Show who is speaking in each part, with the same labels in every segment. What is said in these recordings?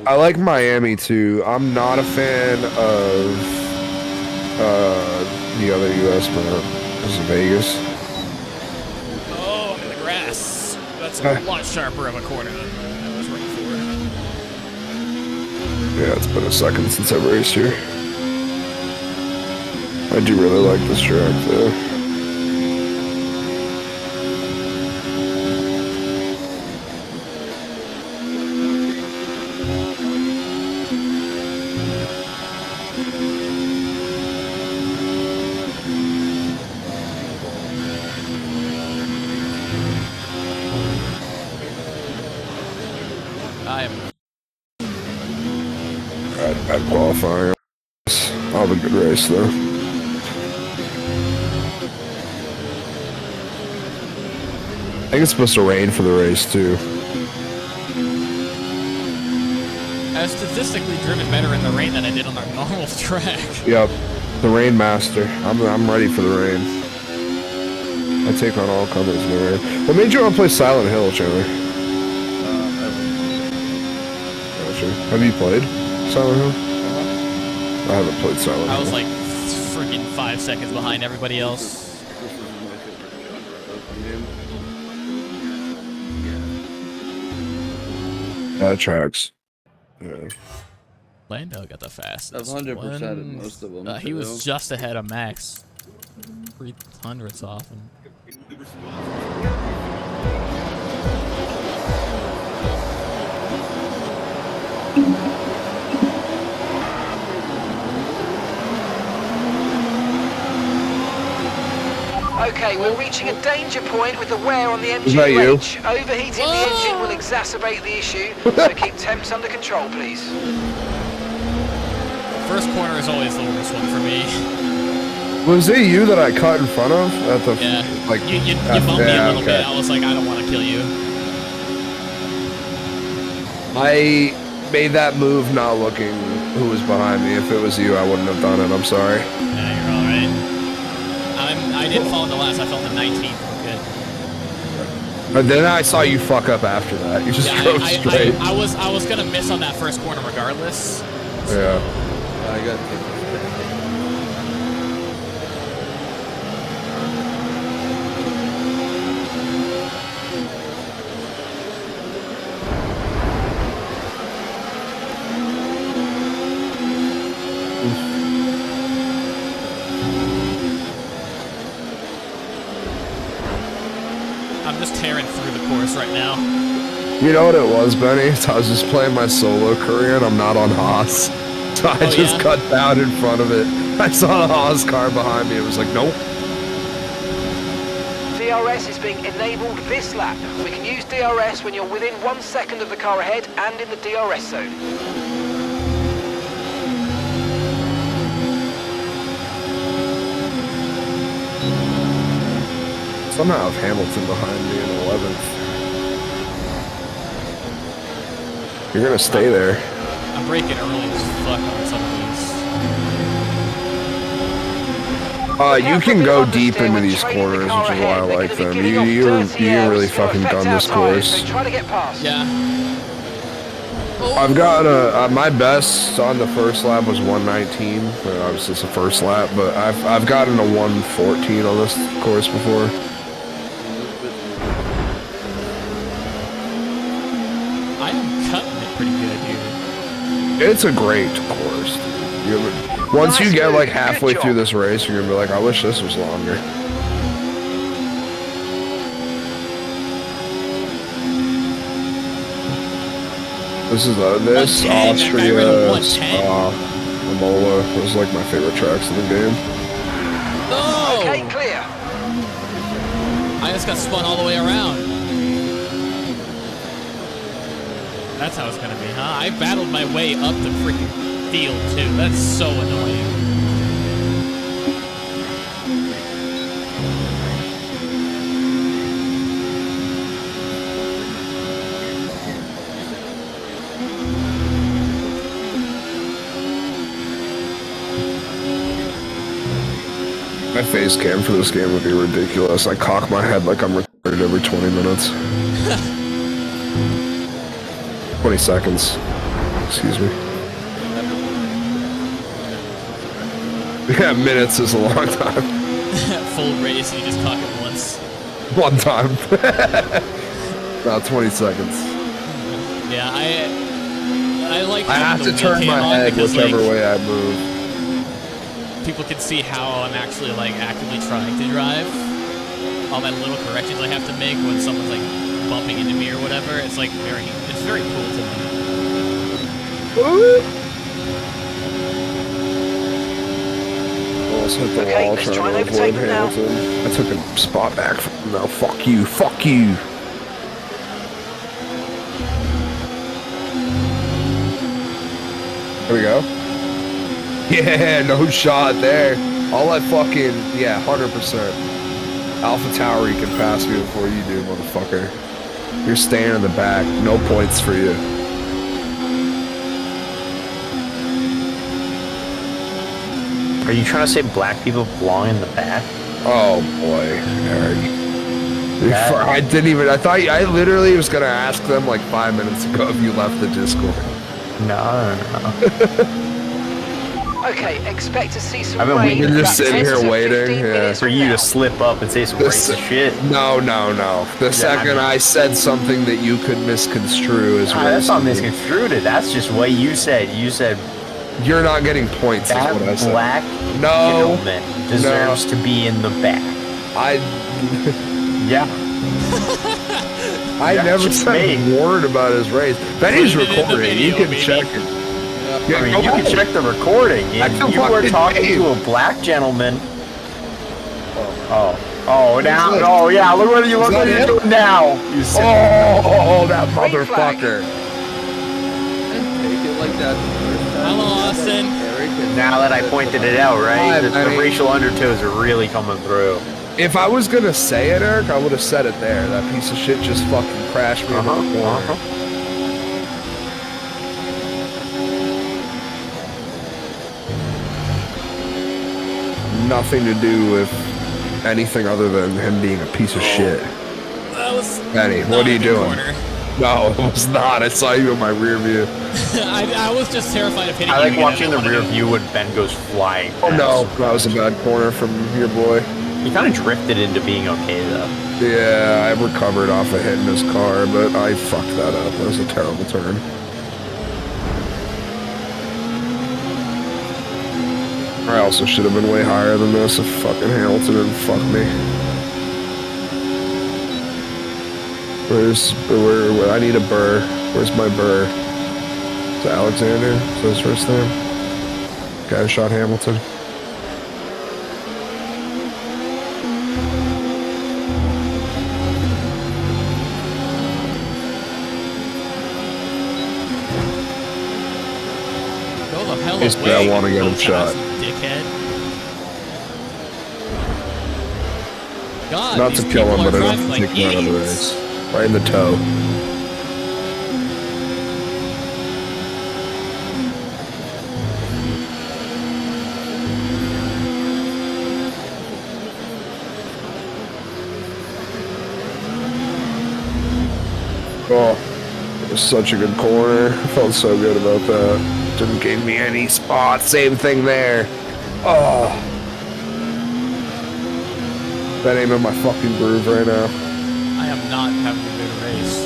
Speaker 1: I like Miami too. I'm not a fan of the other U.S. but this is Vegas.
Speaker 2: Oh, in the grass. That's a lot sharper of a corner than I was ready for.
Speaker 1: Yeah, it's been a second since I've raced here. I do really like this track though. Bad qualifying. I'll have a good race though. I think it's supposed to rain for the race too.
Speaker 2: I've statistically driven better in the rain than I did on our normal track.
Speaker 1: Yep, the rain master. I'm ready for the rain. I take on all comers in the rain. What made you want to play Silent Hill, Chandler? Gotcha. Have you played Silent Hill? I haven't played Silent Hill.
Speaker 2: I was like freaking 5 seconds behind everybody else.
Speaker 1: Tracks. Yeah.
Speaker 2: Lando got the fastest.
Speaker 3: That's 100% in most of them.
Speaker 2: He was just ahead of Max. 300ths off him.
Speaker 4: Okay, we're reaching a danger point with the wear on the MGH. Overheating the engine will exacerbate the issue, so keep temps under control, please.
Speaker 2: First corner is always the worst one for me.
Speaker 1: Was it you that I cut in front of at the
Speaker 2: like? You bumped me a little bit. I was like, I don't want to kill you.
Speaker 1: I made that move not looking who was behind me. If it was you, I wouldn't have done it. I'm sorry.
Speaker 2: Yeah, you're all right. I didn't fall in the last. I fell in the 19th. Good.
Speaker 1: But then I saw you fuck up after that. You just drove straight.
Speaker 2: I was gonna miss on that first corner regardless.
Speaker 1: Yeah.
Speaker 3: I got
Speaker 2: I'm just tearing through the course right now.
Speaker 1: You know what it was, Benny? I was just playing my solo career and I'm not on Haas. So I just cut down in front of it. I saw the Haas car behind me. It was like, nope.
Speaker 4: DRS is being enabled this lap. We can use DRS when you're within 1 second of the car ahead and in the DRS zone.
Speaker 1: Somehow have Hamilton behind me in 11th. You're gonna stay there.
Speaker 2: I'm braking early as fuck on some of these.
Speaker 1: You can go deep into these corners, which is why I like them. You really fucking gun this course.
Speaker 2: Yeah.
Speaker 1: I've got my best on the first lap was 119. Obviously it's the first lap, but I've gotten a 114 on this course before.
Speaker 2: I am cutting it pretty good here.
Speaker 1: It's a great course. Once you get like halfway through this race, you're gonna be like, I wish this was longer. This is Austria, Spa, Imola. Those are like my favorite tracks in the game.
Speaker 2: Oh!
Speaker 4: Okay, clear.
Speaker 2: I just got spun all the way around. That's how it's gonna be, huh? I battled my way up the freaking field too. That's so annoying.
Speaker 1: My face cam for this game would be ridiculous. I cock my head like I'm retarded every 20 minutes. 20 seconds. Excuse me. Yeah, minutes is a long time.
Speaker 2: Full race, and you just cock it once.
Speaker 1: One time. About 20 seconds.
Speaker 2: Yeah, I like.
Speaker 1: I have to turn my head whichever way I move.
Speaker 2: People can see how I'm actually like actively trying to drive. All my little corrections I have to make when someone's like bumping into me or whatever. It's like it's very cool to me.
Speaker 1: Almost hit the wall trying to avoid Hamilton. I took a spot back from him. No, fuck you, fuck you. There we go. Yeah, no shot there. I'll let fucking, yeah, 100%. Alpha Tower, you can pass me before you do, motherfucker. You're staying in the back. No points for you.
Speaker 5: Are you trying to say black people belong in the back?
Speaker 1: Oh boy, Eric. I didn't even, I literally was gonna ask them like 5 minutes ago if you left the Discord.
Speaker 5: No.
Speaker 4: Okay, expect to see some
Speaker 5: I mean,
Speaker 4: rain.
Speaker 1: we've been just sitting here waiting, yeah.
Speaker 5: For you to slip up and say some racist shit.
Speaker 1: No. The second I said something that you could misconstrue as
Speaker 5: that's not misconstrued. That's just what you said. You said
Speaker 1: you're not getting points.
Speaker 5: That
Speaker 1: is what I said.
Speaker 5: black gentleman deserves to be in the back.
Speaker 1: Yeah. I never said a word about his race. Benny's recording. You can check it.
Speaker 5: I mean, you can check the recording. You were talking to a black gentleman. Oh, now, oh yeah, look what you're doing now. You
Speaker 1: that motherfucker.
Speaker 3: Take it like that.
Speaker 2: Hello, Austin.
Speaker 5: Now that I pointed it out, right? The racial undertones are really coming through.
Speaker 1: If I was gonna say it, Eric, I would have said it there. That piece of shit just fucking crashed me into the corner. Nothing to do with anything other than him being a piece of shit. Benny, what are you doing?
Speaker 2: Corner.
Speaker 1: No, it was not. I saw you in my rear view.
Speaker 2: I was just terrified of hitting you.
Speaker 5: I like watching the rear view when Ben goes flying.
Speaker 1: Oh no, that was a bad corner from your boy.
Speaker 5: He kind of drifted into being okay though.
Speaker 1: Yeah, I recovered off of hitting his car, but I fucked that up. That was a terrible turn. I also should have been way higher than this if fucking Hamilton didn't fuck me. Where I need a Burr. Where's my Burr? Is it Alexander? Is that his first name? Guy who shot Hamilton. Basically, I want to get him shot.
Speaker 2: Dickhead. God,
Speaker 1: not to kill him, but enough to take him out of the race. Right in the toe. Oh, it was such a good corner. I felt so good about that. Didn't give me any spot. Same thing there. Oh. That ain't in my fucking groove right now.
Speaker 2: I am not having a good race.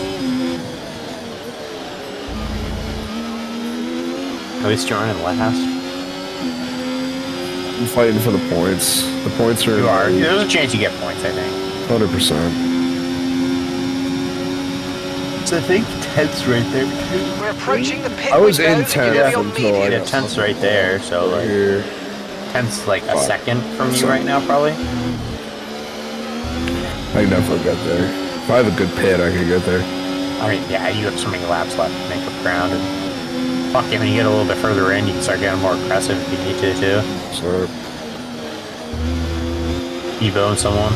Speaker 5: At least you're in last.
Speaker 1: I'm fighting for the points. The points are...
Speaker 5: You are. There's a chance you get points, I think.
Speaker 1: 100%.
Speaker 5: So I think 10's right there.
Speaker 4: We're approaching the pit.
Speaker 1: I was in
Speaker 4: 10th
Speaker 1: 10th until I got
Speaker 5: 10's right there, so like...
Speaker 1: Here.
Speaker 5: 10's like a second from you right now, probably.
Speaker 1: I can definitely get there. If I have a good pit, I can get there.
Speaker 5: I mean, yeah, you have so many laps left to make up ground, and fuck it, when you get a little bit further in, you can start getting more aggressive if you need to, too.
Speaker 1: So...
Speaker 5: Evoing someone.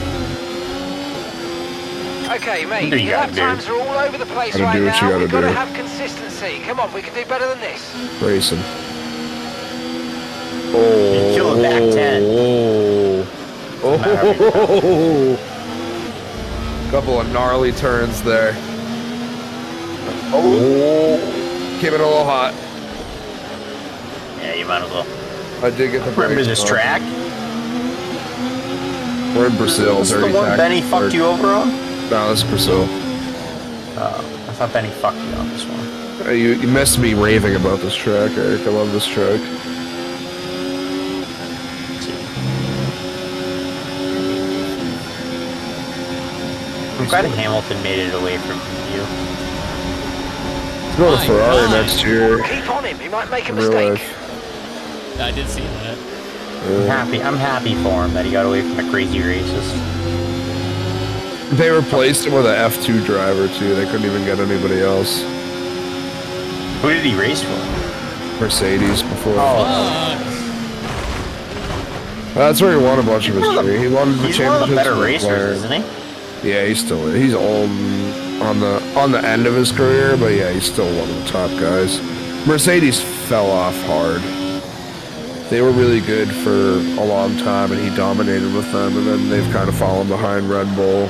Speaker 4: Okay, mate, the lap times are all over the place right now. We've got to have consistency. Come on, we can do better than this.
Speaker 1: Racing. Oh.
Speaker 5: You killed back 10.
Speaker 1: Oh. Couple of gnarly turns there. Oh. Came in a little hot.
Speaker 5: Yeah, you might as well.
Speaker 1: I did get the
Speaker 5: Remember
Speaker 1: brakes
Speaker 5: this
Speaker 1: on.
Speaker 5: track?
Speaker 1: We're in Brazil.
Speaker 5: This is the
Speaker 1: dirty
Speaker 5: one
Speaker 1: tack.
Speaker 5: Benny fucked you over on?
Speaker 1: No, this is Brazil.
Speaker 5: I thought Benny fucked you on this one.
Speaker 1: You missed me raving about this track, Eric. I love this track.
Speaker 5: I'm glad Hamilton made it away from you.
Speaker 1: Let's go to
Speaker 2: My
Speaker 1: Ferrari
Speaker 2: God.
Speaker 1: next year.
Speaker 4: Keep on him, he might make a
Speaker 1: In real
Speaker 4: mistake.
Speaker 1: life.
Speaker 2: I did see that.
Speaker 5: I'm happy for him that he got away from the crazy races.
Speaker 1: They replaced him with an F2 driver too. They couldn't even get anybody else.
Speaker 5: Who did he race for?
Speaker 1: Mercedes before.
Speaker 5: Oh,
Speaker 1: That's where he won a bunch of his career. He won the
Speaker 5: he's one of the
Speaker 1: championships
Speaker 5: better
Speaker 1: with
Speaker 5: racers,
Speaker 1: McLaren.
Speaker 5: isn't he?
Speaker 1: Yeah, he's still he's old on the end of his career, but yeah, he's still one of the top guys. Mercedes fell off hard. They were really good for a long time, and he dominated with them, and then they've kind of fallen behind Red Bull,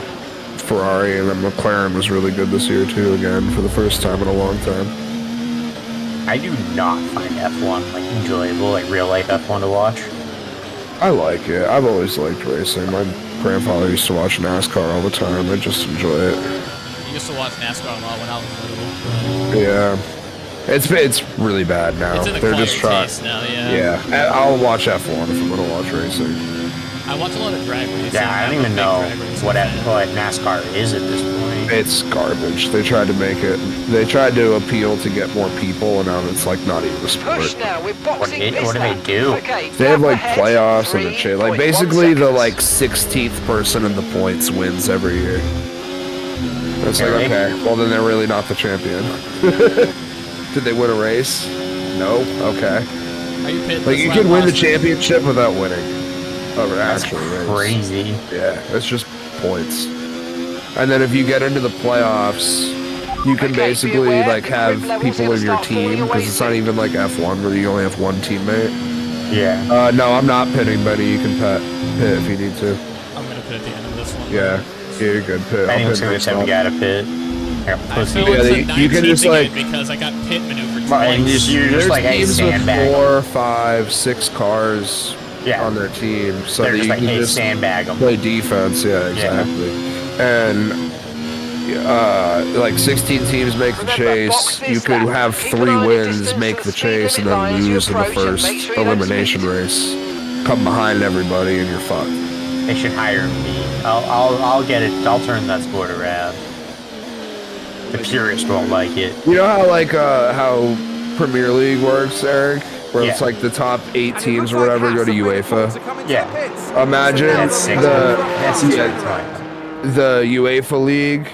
Speaker 1: Ferrari, and then McLaren was really good this year too, again, for the first time in a long time.
Speaker 5: I do not find F1 like enjoyable, like real life F1 to watch.
Speaker 1: I like it. I've always liked racing. My grandfather used to watch NASCAR all the time. I just enjoy it.
Speaker 2: I used to watch NASCAR a lot when I was little.
Speaker 1: Yeah. It's really bad now.
Speaker 2: It's in the
Speaker 1: They're
Speaker 2: quiet
Speaker 1: just trying.
Speaker 2: taste now, yeah.
Speaker 1: Yeah. I'll watch F1 if I'm going to watch racing.
Speaker 2: I watch a lot of drag racing.
Speaker 5: Yeah, I
Speaker 2: I'm
Speaker 5: don't
Speaker 2: a
Speaker 5: even
Speaker 2: big
Speaker 5: know
Speaker 2: drag racing
Speaker 5: what
Speaker 2: fan.
Speaker 5: NASCAR is at this point.
Speaker 1: It's garbage. They tried to make it. They tried to appeal to get more people, and now it's like not even a sport.
Speaker 4: Push now, we're boxing
Speaker 5: What do they do?
Speaker 4: Okay,
Speaker 1: They have like
Speaker 4: ahead,
Speaker 1: playoffs and the shit. Like
Speaker 4: 3.1
Speaker 1: basically the
Speaker 4: seconds.
Speaker 1: like 16th person in the points wins every year. It's like,
Speaker 5: Really?
Speaker 1: okay, well then they're really not the champion. Did they win a race? No. Okay.
Speaker 2: Are you pitting
Speaker 1: Like
Speaker 2: this
Speaker 1: you
Speaker 2: lap,
Speaker 1: can win the
Speaker 2: Austin?
Speaker 1: championship without winning. Over
Speaker 5: That's
Speaker 1: actually race.
Speaker 5: crazy.
Speaker 1: Yeah, it's just points. And then if you get into the playoffs, you can
Speaker 4: Okay, be
Speaker 1: basically
Speaker 4: aware,
Speaker 1: like
Speaker 4: the
Speaker 1: have
Speaker 4: grid levels
Speaker 1: people
Speaker 4: gonna
Speaker 1: in your
Speaker 4: start falling
Speaker 1: team
Speaker 4: away
Speaker 1: because it's not
Speaker 4: soon.
Speaker 1: even like F1 where you only have one teammate.
Speaker 5: Yeah.
Speaker 1: No, I'm not pitting, Benny. You can pit if you need to.
Speaker 2: I'm gonna pit at the end of this one.
Speaker 1: Yeah, you're good. Pit.
Speaker 5: Benny
Speaker 1: I'll
Speaker 5: was
Speaker 1: pit
Speaker 5: gonna
Speaker 1: next
Speaker 5: tell me
Speaker 1: time.
Speaker 5: got a pit.
Speaker 2: I
Speaker 5: Pussy.
Speaker 2: feel
Speaker 1: Yeah,
Speaker 2: it's
Speaker 1: you can just, like-
Speaker 2: because I got pit maneuvered
Speaker 5: Well, and
Speaker 2: twice.
Speaker 5: you're
Speaker 1: There's
Speaker 5: just like, hey,
Speaker 1: teams with
Speaker 5: sandbag.
Speaker 1: 4, 5, 6 cars
Speaker 5: Yeah.
Speaker 1: on their team, so
Speaker 5: They're
Speaker 1: that
Speaker 5: just
Speaker 1: you
Speaker 5: like,
Speaker 1: can
Speaker 5: hey,
Speaker 1: just
Speaker 5: sandbag them.
Speaker 1: play defense. Yeah, exactly. And like 16 teams make the
Speaker 4: Remember, box
Speaker 1: chase.
Speaker 4: this
Speaker 1: You could
Speaker 4: lap.
Speaker 1: have
Speaker 4: Keep an
Speaker 1: 3
Speaker 4: eye on the
Speaker 1: wins,
Speaker 4: distance
Speaker 1: make
Speaker 4: and
Speaker 1: the
Speaker 4: speed
Speaker 1: chase, and
Speaker 4: limit
Speaker 1: then
Speaker 4: lines you
Speaker 1: lose in the
Speaker 4: approach and
Speaker 1: first
Speaker 4: make sure you don't
Speaker 1: elimination
Speaker 4: speed.
Speaker 1: race. Come behind everybody, and you're fucked.
Speaker 5: They should hire me. I'll get it. I'll turn that sport around. The purists won't like it.
Speaker 1: You know how like how Premier League works, Eric? Where it's
Speaker 5: Yeah.
Speaker 1: like the top 8 teams or whatever go to UEFA.
Speaker 5: Yeah.
Speaker 1: Imagine
Speaker 5: That's sick. That's sick.
Speaker 1: the UEFA League.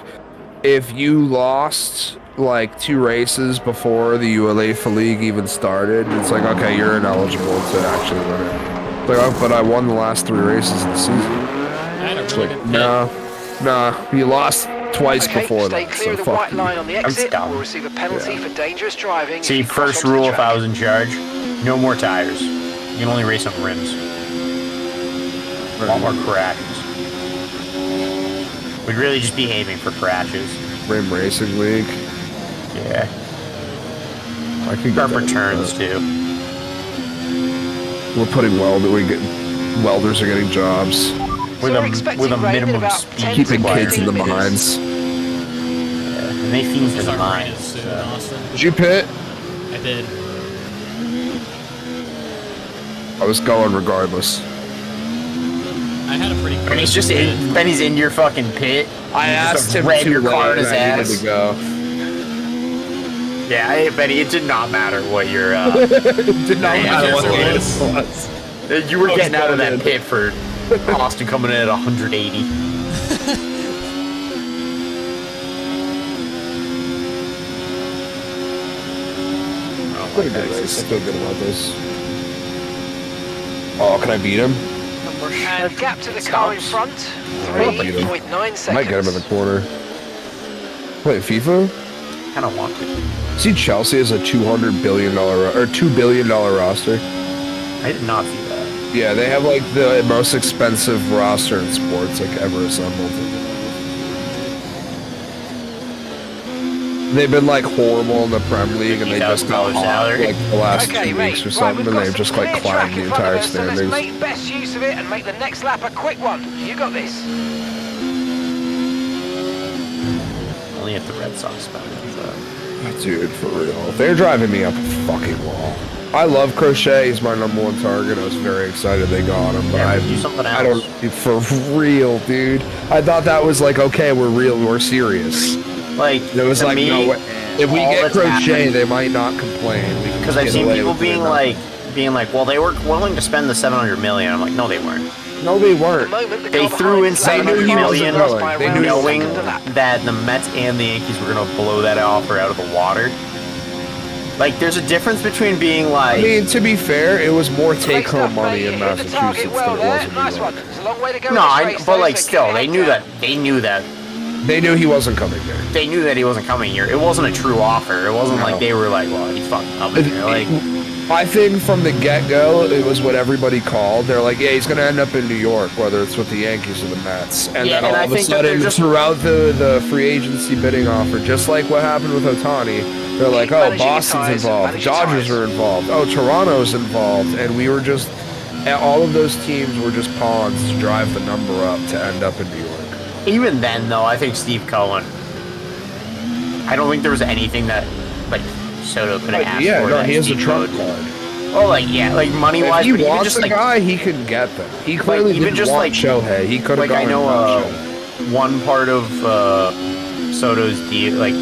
Speaker 1: If you lost like 2 races before the UEFA League even started, it's like, okay, you're ineligible to actually win it. It's like, oh, but I won the last 3 races of the season.
Speaker 2: I had a
Speaker 1: It's
Speaker 2: really
Speaker 1: like,
Speaker 2: good pit.
Speaker 1: nah, you lost twice
Speaker 4: Okay,
Speaker 1: before
Speaker 4: stay
Speaker 1: that,
Speaker 4: clear
Speaker 1: so
Speaker 4: of the
Speaker 1: fuck
Speaker 4: white
Speaker 1: you.
Speaker 4: line on the exit.
Speaker 5: dumb.
Speaker 4: We'll receive a penalty for dangerous driving.
Speaker 5: See,
Speaker 4: if you cross
Speaker 5: first
Speaker 4: onto the
Speaker 5: rule if
Speaker 4: track.
Speaker 5: I was in charge, no more tires. You can only race on rims. A lot more crashes. We'd really just be aiming for crashes.
Speaker 1: Rim Racing League.
Speaker 5: Yeah.
Speaker 1: I can get
Speaker 5: Sharper
Speaker 1: that.
Speaker 5: turns too.
Speaker 1: We're putting welders are getting jobs.
Speaker 5: With
Speaker 4: So we're
Speaker 5: a
Speaker 4: expecting
Speaker 5: with a
Speaker 4: rain in
Speaker 5: minimum
Speaker 4: about
Speaker 5: speed
Speaker 4: 10
Speaker 1: Keeping
Speaker 5: required.
Speaker 1: kids in the
Speaker 4: 15
Speaker 1: mines.
Speaker 4: minutes.
Speaker 5: Yeah. And they feed for the
Speaker 2: Start raining
Speaker 5: mines.
Speaker 2: soon,
Speaker 5: So.
Speaker 2: Austin.
Speaker 1: Did you pit?
Speaker 2: I did.
Speaker 1: I was going regardless.
Speaker 2: I had a pretty good
Speaker 5: Benny's just
Speaker 2: pit.
Speaker 5: in. Benny's in your fucking pit.
Speaker 1: I
Speaker 5: You just
Speaker 1: asked him
Speaker 5: ran
Speaker 1: to
Speaker 5: your car in his
Speaker 1: I needed
Speaker 5: ass.
Speaker 1: to go.
Speaker 5: Yeah, hey, Benny, it did not matter what your.
Speaker 1: Did not
Speaker 5: Yeah,
Speaker 1: matter what
Speaker 5: it
Speaker 1: it
Speaker 5: was.
Speaker 1: was.
Speaker 5: You were
Speaker 1: I was
Speaker 5: getting out of
Speaker 1: going
Speaker 5: that
Speaker 1: in.
Speaker 5: pit for Austin coming in at 180.
Speaker 1: What a good race. I feel good about this. Oh, can I beat him?
Speaker 4: And gap to the car in front,
Speaker 1: I'll beat him.
Speaker 4: 3.9 seconds.
Speaker 1: I might get him in the corner. Wait, FIFA?
Speaker 5: I don't want to.
Speaker 1: See, Chelsea has a $200 billion or $2 billion roster.
Speaker 5: I did not see that.
Speaker 1: Yeah, they have like the most expensive roster in sports like ever assembled. They've been like horrible in the Prem League, and they just got hot
Speaker 5: salary.
Speaker 1: like the last
Speaker 4: Okay,
Speaker 1: 2
Speaker 4: mate.
Speaker 1: weeks or
Speaker 4: Right,
Speaker 1: something,
Speaker 4: we've
Speaker 1: and
Speaker 4: got
Speaker 1: they've
Speaker 4: some
Speaker 1: just like
Speaker 4: clear
Speaker 1: climbed
Speaker 4: track
Speaker 1: the
Speaker 4: in front of
Speaker 1: entire
Speaker 4: us, so let's
Speaker 1: standings.
Speaker 4: make best use of it and make the next lap a quick one. You got this.
Speaker 5: Only if the Red Sox spend it.
Speaker 1: Dude, for real, they're driving me up a fucking wall. I love Crochet. He's my #1 target. I was very excited they got him, but
Speaker 5: Yeah, do something
Speaker 1: I don't,
Speaker 5: else.
Speaker 1: for real, dude. I thought that was like, okay, we're real, we're serious.
Speaker 5: Like,
Speaker 1: It was
Speaker 5: to
Speaker 1: like,
Speaker 5: me,
Speaker 1: no, if we
Speaker 5: all
Speaker 1: get
Speaker 5: that's
Speaker 1: Crochet,
Speaker 5: happened-
Speaker 1: they might not complain.
Speaker 5: because I've seen people being like, well, they were willing to spend the 700 million. I'm like, no, they weren't.
Speaker 1: no, they
Speaker 4: At the
Speaker 1: weren't.
Speaker 4: moment, the
Speaker 5: They
Speaker 4: car
Speaker 5: threw
Speaker 4: behind
Speaker 5: in
Speaker 4: is lagging
Speaker 5: 700
Speaker 4: behind us
Speaker 5: million,
Speaker 4: and lost by
Speaker 1: they
Speaker 4: around
Speaker 1: knew
Speaker 4: a
Speaker 5: knowing
Speaker 4: second to lap.
Speaker 5: that the Mets and the Yankees were going to blow that offer out of the water. Like, there's a difference between being like,
Speaker 1: I mean, to be fair, it was more
Speaker 4: Great
Speaker 1: take-home
Speaker 4: stuff,
Speaker 1: money
Speaker 4: mate.
Speaker 1: in
Speaker 4: You hit the target
Speaker 1: Massachusetts
Speaker 4: well
Speaker 1: than it
Speaker 4: there.
Speaker 1: was in
Speaker 4: Nice
Speaker 1: New
Speaker 4: one.
Speaker 1: York.
Speaker 4: There's a long way to go.
Speaker 5: no,
Speaker 4: in this
Speaker 5: I,
Speaker 4: race,
Speaker 5: but
Speaker 4: though,
Speaker 5: like,
Speaker 4: so
Speaker 5: still,
Speaker 4: keep
Speaker 5: they
Speaker 4: your
Speaker 5: knew
Speaker 4: head
Speaker 5: that,
Speaker 1: They knew he wasn't coming there.
Speaker 5: they knew that he wasn't coming here. It wasn't a true offer. It wasn't
Speaker 1: No.
Speaker 5: like they were like, well, he's fucking coming here. Like,
Speaker 1: I think from the get-go, it was what everybody called. They're like, yeah, he's going to end up in New York, whether it's with the Yankees or the Mets. And
Speaker 5: Yeah,
Speaker 1: then
Speaker 5: and
Speaker 1: all
Speaker 5: I
Speaker 1: of a
Speaker 5: think that they're
Speaker 1: sudden,
Speaker 5: just-
Speaker 1: throughout the free agency bidding offer, just like what happened with Ohtani, they're like, oh,
Speaker 4: managing your
Speaker 1: Boston's
Speaker 4: tires,
Speaker 1: involved,
Speaker 4: manage your
Speaker 1: Dodgers
Speaker 4: tires.
Speaker 1: are involved, oh, Toronto's involved, and we were just, all of those teams were just pawns to drive the number up to end up in New York.
Speaker 5: even then, though, I think Steve Cohen, I don't think there was anything that, like, Soto could have asked
Speaker 1: Yeah,
Speaker 5: for.
Speaker 1: no,
Speaker 5: that
Speaker 1: he has a
Speaker 5: Steve
Speaker 1: trump
Speaker 5: Cohen-
Speaker 1: card.
Speaker 5: Oh, like, yeah, like,
Speaker 1: If
Speaker 5: money-wise,
Speaker 1: he
Speaker 5: but even
Speaker 1: wants
Speaker 5: just,
Speaker 1: a
Speaker 5: like,
Speaker 1: guy, he can get them. He clearly
Speaker 5: even
Speaker 1: didn't
Speaker 5: just,
Speaker 1: want
Speaker 5: like-
Speaker 1: Shohei. He could have
Speaker 5: like, I
Speaker 1: gone
Speaker 5: know,
Speaker 1: and got Shohei.
Speaker 5: one part of Soto's deal, like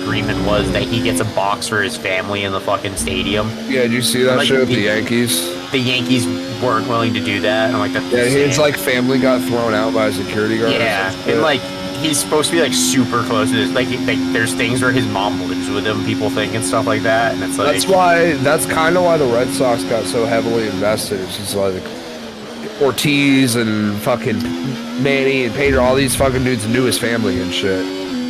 Speaker 5: agreement was that he gets a box for his family in the fucking stadium.
Speaker 1: Yeah, did you see that
Speaker 5: like,
Speaker 1: shit with
Speaker 5: he-
Speaker 1: the Yankees?
Speaker 5: The Yankees weren't willing to do that. I'm like, that's
Speaker 1: Yeah, his
Speaker 5: insane.
Speaker 1: like family got thrown out by a security guard. or
Speaker 5: Yeah,
Speaker 1: some shit.
Speaker 5: and like he's supposed to be like super close to this. Like there's things where his mom lives with him. People think and stuff like that, and it's like
Speaker 1: that's kind of why the Red Sox got so heavily invested. It's just like Ortiz and fucking Manny and Pedro, all these fucking dudes knew his family and shit,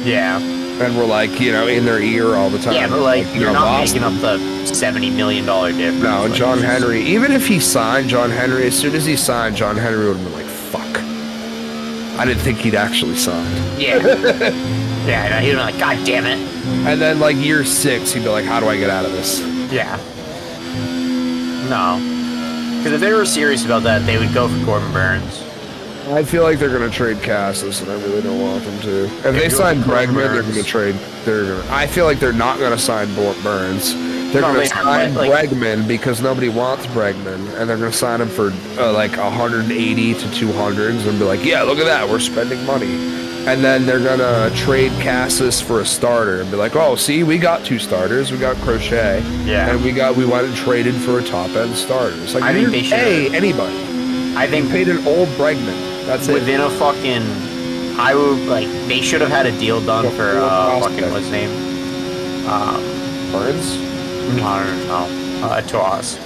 Speaker 5: yeah,
Speaker 1: and were like, you know, in their ear all the time.
Speaker 5: yeah, but like
Speaker 1: you
Speaker 5: you're
Speaker 1: know,
Speaker 5: not
Speaker 1: Boston.
Speaker 5: making up the $70 million difference.
Speaker 1: No,
Speaker 5: Like,
Speaker 1: John
Speaker 5: it's just-
Speaker 1: Henry. Even if he signed John Henry, as soon as he signed, John Henry would have been like, "Fuck." I didn't think he'd actually sign.
Speaker 5: Yeah, yeah, and he'd be like, God damn it.
Speaker 1: And then like year 6, he'd be like, "How do I get out of this?"
Speaker 5: Yeah. No. Because if they were serious about that, they would go for Corbin Burns.
Speaker 1: I feel like they're gonna trade Cassis, and I really don't want them to. If they
Speaker 5: you're
Speaker 1: sign
Speaker 5: Corbin
Speaker 1: Bregman, they're
Speaker 5: Burns.
Speaker 1: gonna trade. I feel like they're not gonna sign Burns. They're
Speaker 5: No,
Speaker 1: gonna
Speaker 5: they
Speaker 1: sign
Speaker 5: aren't, but, like-
Speaker 1: Bregman because nobody wants Bregman, and they're gonna sign him for like 180 to 200s, and be like, "Yeah, look at that, we're spending money." And then they're gonna trade Cassis for a starter, and be like, "Oh, see, we got 2 starters. We got Crochet,
Speaker 5: Yeah.
Speaker 1: and we went and traded for a top end starter." It's like
Speaker 5: I
Speaker 1: you
Speaker 5: think
Speaker 1: didn't
Speaker 5: they
Speaker 1: pay
Speaker 5: should've-
Speaker 1: anybody.
Speaker 5: I
Speaker 1: You
Speaker 5: think
Speaker 1: paid an old Bregman. That's it.
Speaker 5: within a fucking, I would like they should have had a deal done
Speaker 1: Yeah,
Speaker 5: for
Speaker 1: prospect.
Speaker 5: fucking what's his name?
Speaker 1: Burns.
Speaker 5: No, Toss.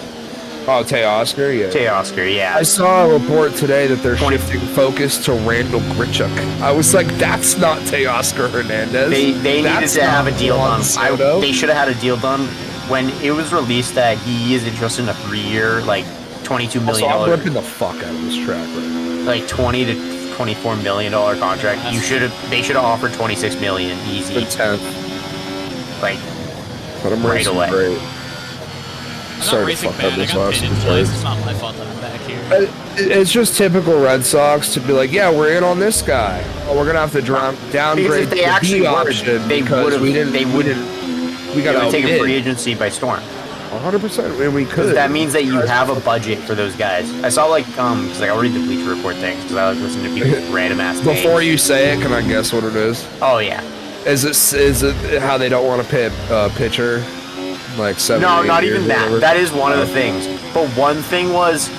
Speaker 1: Oh, Teoscar, yeah.
Speaker 5: Teoscar, yeah.
Speaker 1: I saw a report today that they're
Speaker 5: 20
Speaker 1: shifting focus to Randall Grichuk. I was like, that's not Teoscar Hernandez.
Speaker 5: They needed
Speaker 1: That's
Speaker 5: to have a
Speaker 1: not
Speaker 5: deal
Speaker 1: Juan
Speaker 5: done.
Speaker 1: Soto.
Speaker 5: They should have had a deal done when it was released that he is interested in a 3-year, like $22
Speaker 1: Also,
Speaker 5: million,
Speaker 1: I'm ripping the fuck out of this track right now.
Speaker 5: like $20 to $24 million contract. They should have offered $26 million easy,
Speaker 1: The 10th.
Speaker 5: like
Speaker 1: But I'm
Speaker 5: right
Speaker 1: racing
Speaker 5: away.
Speaker 1: great.
Speaker 2: I'm
Speaker 1: Sorry
Speaker 2: not
Speaker 1: to
Speaker 2: racing
Speaker 1: fuck up
Speaker 2: bad. I
Speaker 1: this
Speaker 2: got
Speaker 1: last
Speaker 2: pitted
Speaker 1: two
Speaker 2: twice.
Speaker 1: turns.
Speaker 2: It's not my fault that I'm back here.
Speaker 1: It's just typical Red Sox to be like, yeah, we're in on this guy. Oh, we're gonna have to
Speaker 5: Because
Speaker 1: downgrade
Speaker 5: if they
Speaker 1: the
Speaker 5: actually
Speaker 1: B
Speaker 5: were,
Speaker 1: option
Speaker 5: they
Speaker 1: because
Speaker 5: would've-
Speaker 1: we didn't.
Speaker 5: they
Speaker 1: we
Speaker 5: would've-
Speaker 1: didn't. We got
Speaker 5: It would take a free
Speaker 1: outbid.
Speaker 5: agency by storm.
Speaker 1: 100%, and we could.
Speaker 5: That means that you have a budget for those guys. I saw like because like I'll read the Bleacher Report things because I like listen to people's random ass.
Speaker 1: Before
Speaker 5: takes.
Speaker 1: you say it, can I guess what it is?
Speaker 5: Oh yeah.
Speaker 1: Is it how they don't want to pay a pitcher like 7?
Speaker 5: No,
Speaker 1: 8
Speaker 5: not
Speaker 1: years
Speaker 5: even
Speaker 1: or
Speaker 5: that.
Speaker 1: whatever?
Speaker 5: That is one of the things. But one thing was,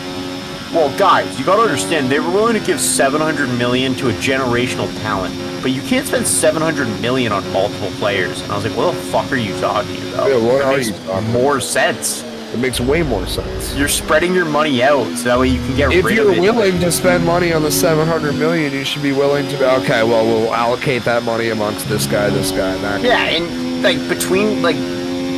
Speaker 5: well, guys, you gotta understand they were willing to give $700 million to a generational talent, but you can't spend $700 million on multiple players. And I was like, what the fuck are you talking about?
Speaker 1: Yeah, what
Speaker 5: That
Speaker 1: are
Speaker 5: makes
Speaker 1: you talking
Speaker 5: more sense.
Speaker 1: It makes way more sense.
Speaker 5: You're spreading your money out so that way you can get
Speaker 1: If
Speaker 5: rid
Speaker 1: you're
Speaker 5: of it.
Speaker 1: willing to spend money on the 700 million, you should be willing to be okay. Well, we'll allocate that money amongst this guy, and that guy.
Speaker 5: Yeah, and like between like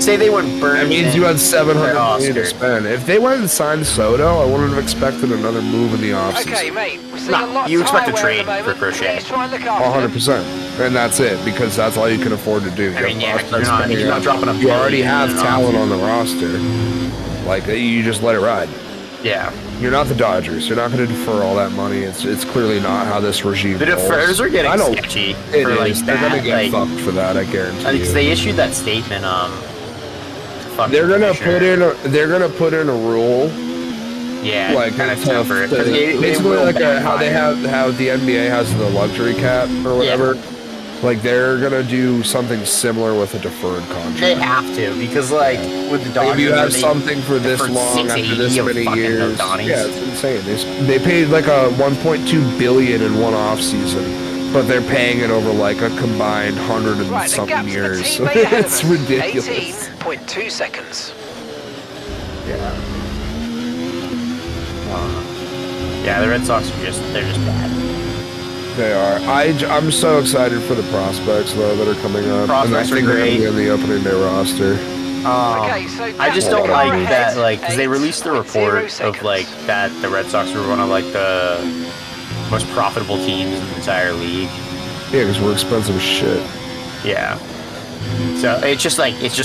Speaker 5: Say they went Bernie.
Speaker 1: That means you had 700 million to
Speaker 5: Oscar.
Speaker 1: spend. If they went and signed Soto, I wouldn't have expected another move in the offseason.
Speaker 4: Okay, mate. We're seeing
Speaker 5: Nah,
Speaker 4: a lot
Speaker 5: you
Speaker 4: of
Speaker 5: expect a
Speaker 4: highway at the
Speaker 5: trade for
Speaker 4: moment.
Speaker 5: Crochet.
Speaker 4: Please try and look after them.
Speaker 1: 100%. And that's it, because that's all you can afford to do.
Speaker 5: I mean, yeah,
Speaker 1: Prospects
Speaker 5: you're not dropping a
Speaker 1: You already
Speaker 5: billion
Speaker 1: have
Speaker 5: in an
Speaker 1: talent
Speaker 5: offseason.
Speaker 1: on the roster. Like, you just let it ride.
Speaker 5: Yeah.
Speaker 1: You're not the Dodgers. You're not going to defer all that money. It's clearly not how this regime
Speaker 5: The
Speaker 1: rolls.
Speaker 5: defers are getting
Speaker 1: I don't,
Speaker 5: sketchy
Speaker 1: it
Speaker 5: for like
Speaker 1: is. They're
Speaker 5: that.
Speaker 1: going to get
Speaker 5: Like,
Speaker 1: fucked for that, I guarantee you.
Speaker 5: they issued that statement. Fucking
Speaker 1: They're gonna
Speaker 5: commissioner.
Speaker 1: put in a rule,
Speaker 5: Yeah,
Speaker 1: like
Speaker 5: kind of
Speaker 1: tough
Speaker 5: temper it.
Speaker 1: to-
Speaker 5: 'Cause
Speaker 1: basically
Speaker 5: will
Speaker 1: like how
Speaker 5: backfire.
Speaker 1: the NBA has the luxury cap or whatever. Like they're gonna do something similar with a deferred contract.
Speaker 5: They have to, because like with the Dodgers,
Speaker 1: If you have
Speaker 5: they
Speaker 1: something for this
Speaker 5: deferred
Speaker 1: long after this
Speaker 5: 680 of
Speaker 1: many
Speaker 5: fucking
Speaker 1: years,
Speaker 5: Ohtani's.
Speaker 1: yeah, it's insane. They paid like a 1.2 billion in one off season, but they're paying it over like a combined 100 and
Speaker 4: Right, the
Speaker 1: something
Speaker 4: gap's
Speaker 1: years.
Speaker 4: the teammate ahead of
Speaker 1: It's
Speaker 4: us.
Speaker 1: ridiculous.
Speaker 4: 18.2 seconds.
Speaker 5: Yeah. Yeah, the Red Sox are they're just bad.
Speaker 1: They are. I'm so excited for the prospects though that are coming up,
Speaker 5: Prospects
Speaker 1: and I think
Speaker 5: are
Speaker 1: they're gonna
Speaker 5: great.
Speaker 1: be in the opening day roster.
Speaker 4: Okay, so
Speaker 5: I just
Speaker 4: that's
Speaker 5: don't
Speaker 4: the
Speaker 5: like
Speaker 4: car
Speaker 5: that,
Speaker 4: ahead,
Speaker 5: like, because they released the
Speaker 4: 8.0
Speaker 5: report of
Speaker 4: seconds.
Speaker 5: like that the Red Sox were one of like the most profitable teams in the entire league.
Speaker 1: Yeah, because we're expensive as shit.
Speaker 5: Yeah. So it's just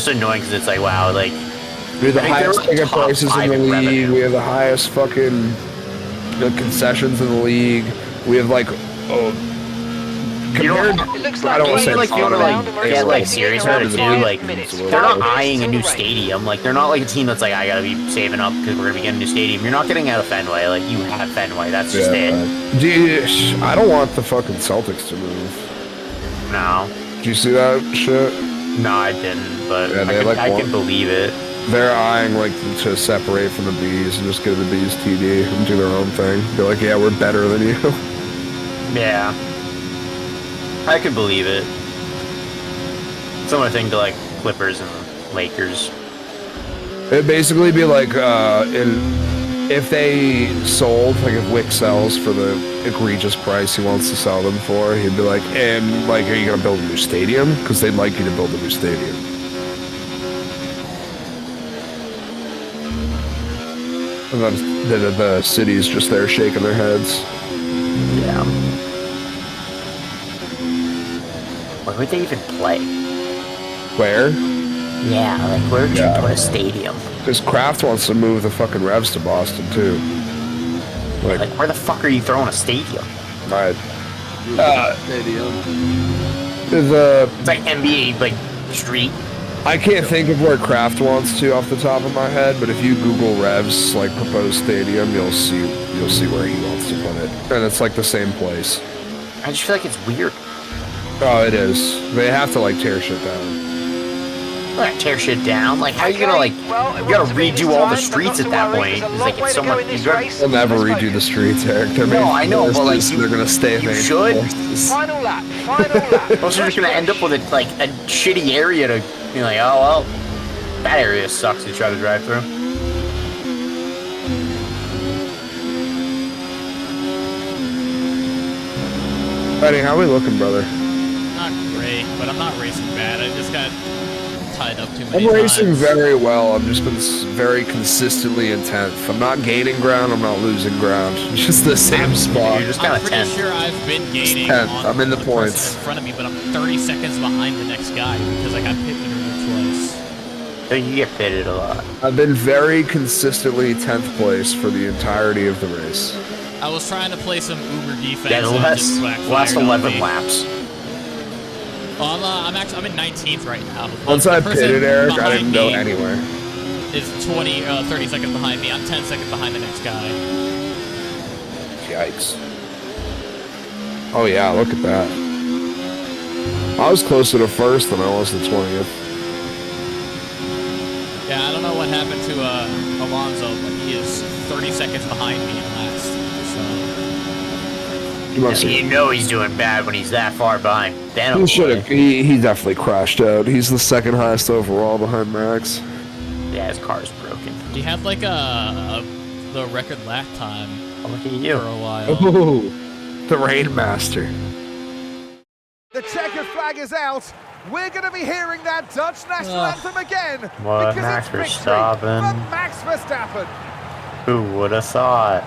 Speaker 5: annoying because it's like, wow, like
Speaker 1: We have the
Speaker 5: I think
Speaker 1: highest
Speaker 5: they're, like,
Speaker 1: ticket
Speaker 5: top
Speaker 1: prices in
Speaker 5: 5
Speaker 1: the
Speaker 5: in
Speaker 1: league.
Speaker 5: revenue.
Speaker 1: We have the highest fucking concessions in the league. We have like compared.
Speaker 4: It looks
Speaker 1: I
Speaker 4: like
Speaker 1: don't want to say
Speaker 5: even like if you want to
Speaker 4: round
Speaker 5: like
Speaker 4: and we're
Speaker 5: get like
Speaker 4: expecting
Speaker 5: serious
Speaker 4: it
Speaker 5: about
Speaker 4: around
Speaker 5: it too,
Speaker 4: 5
Speaker 5: like
Speaker 4: minutes.
Speaker 5: they're not
Speaker 4: 12
Speaker 5: eyeing a
Speaker 4: till
Speaker 5: new
Speaker 4: the rain.
Speaker 5: stadium. Like they're not like a team that's like I gotta be saving up because we're gonna be getting a new stadium. You're not getting out of Fenway. Like you have Fenway. That's just it.
Speaker 1: Dude, I don't want the fucking Celtics to move.
Speaker 5: No,
Speaker 1: Did you see that shit?
Speaker 5: no, I didn't. But
Speaker 1: Yeah, they, like,
Speaker 5: I
Speaker 1: want-
Speaker 5: can believe it.
Speaker 1: They're eyeing like to separate from the bees and just go to the bees TD and do their own thing. They're like, yeah, we're better than you.
Speaker 5: Yeah, I could believe it. Similar thing to like Clippers and Lakers.
Speaker 1: It'd basically be like if they sold, like if Wick sells for the egregious price he wants to sell them for, he'd be like, and like, are you gonna build a new stadium? Because they'd like you to build a new stadium. And then the city's just there shaking their heads.
Speaker 5: Yeah. Where would they even play?
Speaker 1: Where?
Speaker 5: Yeah, like where would
Speaker 1: Yeah.
Speaker 5: you put a stadium?
Speaker 1: Because Kraft wants to move the fucking Revs to Boston too.
Speaker 5: Like where the fuck are you throwing a stadium?
Speaker 1: Right.
Speaker 3: Stadium.
Speaker 5: It's like NBA like street.
Speaker 1: I can't think of where Kraft wants to off the top of my head, but if you Google Revs like proposed stadium, you'll see where he wants to put it, and it's like the same place.
Speaker 5: I just feel like it's weird.
Speaker 1: Oh, it is. They have to like tear shit down.
Speaker 5: Like tear shit down. Like how are you gonna like?
Speaker 4: Well, it
Speaker 5: You gotta
Speaker 4: wasn't to be
Speaker 5: redo
Speaker 4: this
Speaker 5: all the
Speaker 4: time, but
Speaker 5: streets
Speaker 4: not
Speaker 5: at
Speaker 4: to
Speaker 5: that
Speaker 4: worry,
Speaker 5: point.
Speaker 4: there's a
Speaker 5: It's
Speaker 4: long
Speaker 5: like
Speaker 4: way
Speaker 5: it's
Speaker 4: to
Speaker 5: so
Speaker 4: go
Speaker 5: much.
Speaker 4: in this
Speaker 5: You gotta,
Speaker 4: race.
Speaker 1: They'll never
Speaker 4: Let's
Speaker 1: redo the
Speaker 4: focus.
Speaker 1: streets, Eric. They're
Speaker 5: No, I know, but, like,
Speaker 1: they're gonna stay.
Speaker 5: you
Speaker 1: made
Speaker 5: should.
Speaker 1: for.
Speaker 4: Final lap, final lap.
Speaker 5: Most are just gonna end up with a shitty area to be like, oh well, that area sucks to try to drive through.
Speaker 1: Buddy, how we looking, brother?
Speaker 2: Not great, but I'm not racing bad. I just got tied up too
Speaker 1: I'm
Speaker 2: many
Speaker 1: racing
Speaker 2: times.
Speaker 1: very well. I've just been very consistently in 10th. I'm not gaining ground. I'm not losing ground. Just the same spot.
Speaker 5: You're just
Speaker 2: I'm
Speaker 5: kind of
Speaker 2: pretty
Speaker 5: tense.
Speaker 2: sure I've been gaining
Speaker 1: 10th.
Speaker 2: on
Speaker 1: I'm in the
Speaker 2: person
Speaker 1: points.
Speaker 2: in front of me, but I'm 30 seconds behind the next guy because I got pit maneuvered twice.
Speaker 5: So you get pitted a lot.
Speaker 1: I've been very consistently 10th place for the entirety of the race.
Speaker 2: I was trying to play some Uber defense.
Speaker 5: Yeah, the
Speaker 2: and it
Speaker 5: last
Speaker 2: just backfired
Speaker 5: last
Speaker 2: on
Speaker 5: 11
Speaker 2: me.
Speaker 5: laps.
Speaker 2: Well, I'm in 19th right now.
Speaker 1: Once
Speaker 2: The
Speaker 1: I
Speaker 2: person
Speaker 1: pitted, Eric, I
Speaker 2: behind
Speaker 1: didn't go
Speaker 2: me
Speaker 1: anywhere.
Speaker 2: Is 30 seconds behind me. I'm 10 seconds behind the next guy.
Speaker 1: Yikes. Oh yeah, look at that. I was closer to first than I was to 20th.
Speaker 2: Yeah, I don't know what happened to Alonso, but he is 30 seconds behind me in last. So
Speaker 1: He must have.
Speaker 5: You know he's doing bad when he's that far behind. Then
Speaker 1: He should have. He definitely crashed out. He's the second highest overall behind Max.
Speaker 5: Yeah, his car's broken.
Speaker 2: he had like the record lap time
Speaker 5: Oh, look at
Speaker 2: for
Speaker 5: you.
Speaker 2: a while.
Speaker 1: Oh, the Rainmaster.
Speaker 6: The checkered flag is out. we're going to be hearing that Dutch national anthem again.
Speaker 5: What,
Speaker 6: because
Speaker 5: Max
Speaker 6: it's victory
Speaker 5: Verstappen?
Speaker 6: for Max Verstappen.
Speaker 5: Who would have thought?